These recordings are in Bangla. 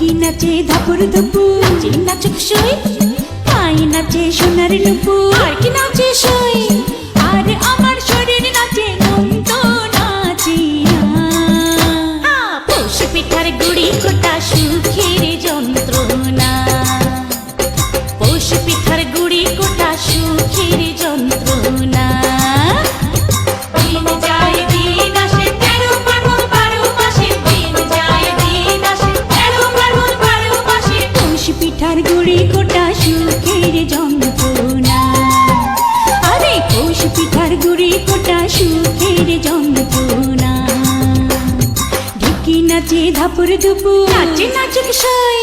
ঢুকি নাচে ধাপুর ধুপু, নাচে নাচুক সই, পাই নাচে সোনার নুপু, আর কি নাচে সই, আর আমার শরীর নাচে মন তো নাচি না। পৌষ পিঠার গুড়ি কোটা সুখের যন্ত্রণা, পৌষ পিঠার গুড়ি কোটা সুখের যন্ত্রণা। দিন যায় দিন আসে 13 পার্বণ 12 মাসে, দিন যায় দিন আসে 13 পার্বণ 12 মাসে। পৌষ পিঠার গুড়ি কোটা সুখের যন্ত্রণা, আরে পৌষ পিঠার গুড়ি কোটা সুখের যন্ত্রণা। ঢুকি নাচে ধাপুর ধুপু, নাচে নাচুক সই।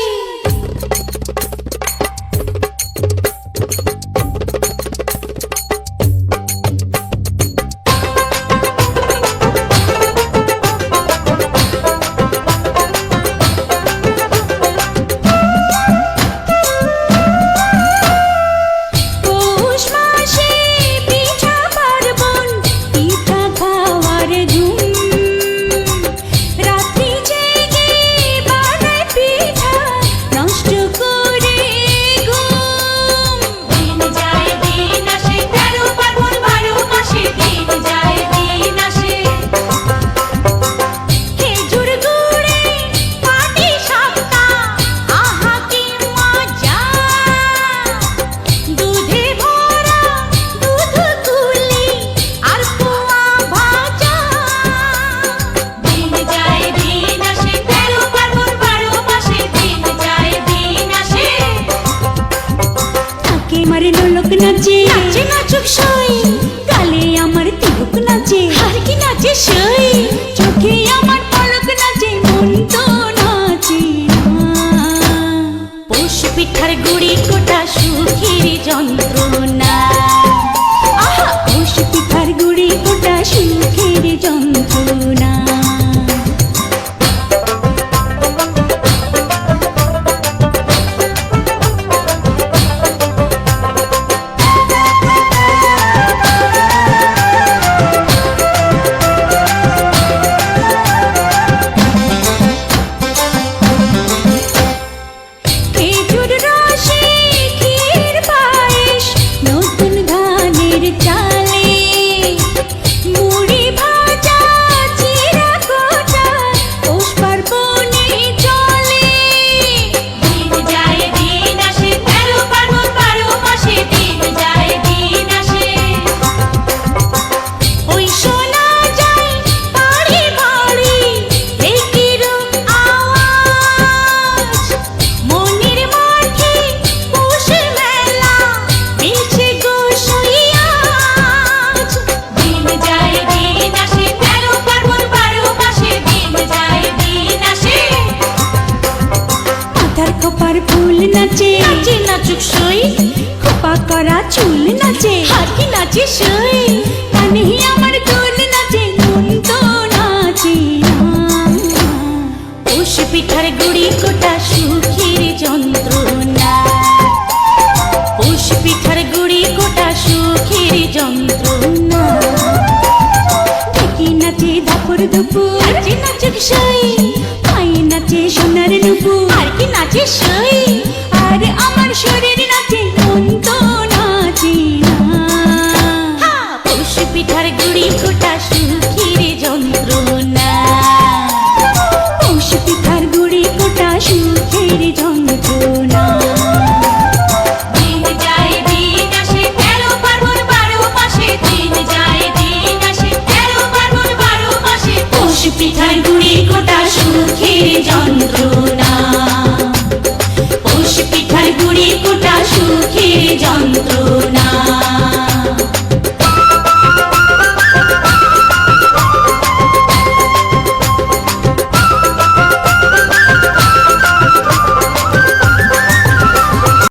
নাচে নাচে নাচুক সই, গালে আমার তিলক নাচে, আর কি নাচে সই, চোখে আমার পলক নাচে মন তো নাচে না। পৌষ পিঠার গুড়ি কোটা সুখের যন্ত্রণা, আহা পৌষ পিঠার গুড়ি কোটা সুখের যন্ত্রণা। ফুল নাচে নাচে নাচুক সই, খোপা করা চুল নাচে, আর কি নাচে সই, কানে আমার দোল নাচে মন তো নাচে না। পৌষ পিঠার গুড়ি কোটা সুখের যন্ত্রণা।